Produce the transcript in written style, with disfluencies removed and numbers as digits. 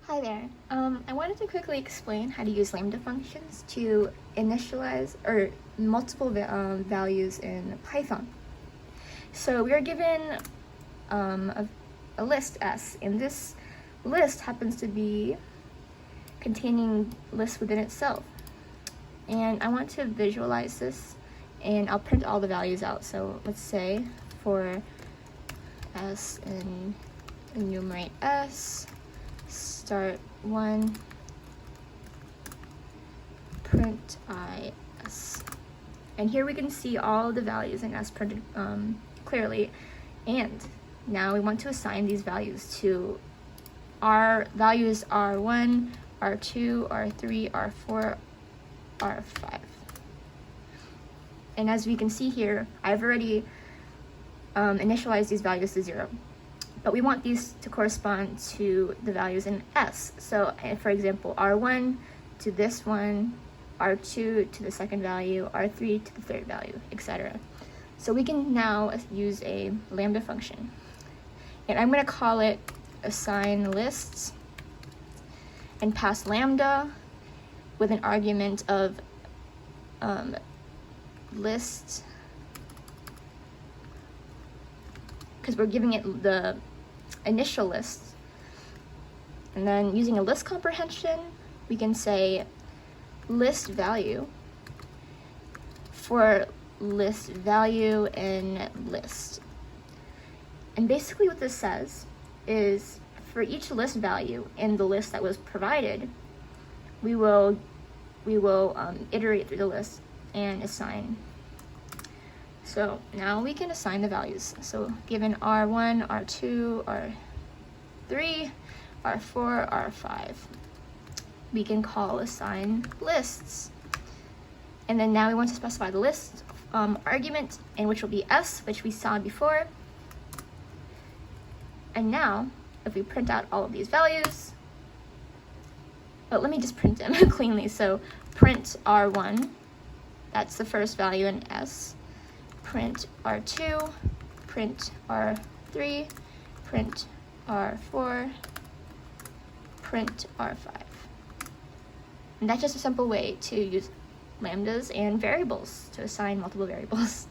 Hi there. I wanted to quickly explain how to use lambda functions to initialize or multiple values in Python. So we are given a list S, and this list happens to be containing lists within itself. And I want to visualize this, and I'll print all the values out. So let's say for S and enumerate S, start 1, print is, and here we can see all the values in S printed clearly. And now we want to assign these values to our values R1, R2, R3, R4, R5. And as we can see here, I've already initialized these values to 0. But we want these to correspond to the values in S. So for example, R1 to this one, R2 to the second value, R3 to the third value, etc. So we can now use a lambda function. And I'm going to call it assign lists and pass lambda with an argument of list, because we're giving it the initial list. And then using a list comprehension, we can say list value for list value in list. And basically what this says is for each list value in the list that was provided, we will iterate through the list and assign. So now we can assign the values. So given R1, R2, R3, R4, R5, we can call assign lists. And then now we want to specify the list argument, and which will be S, which we saw before. And now if we print out all of these values, but let me just print them cleanly. So print R1, that's the first value in S. Print R2, print R3, print R4, print R5. And that's just a simple way to use lambdas and variables to assign multiple variables.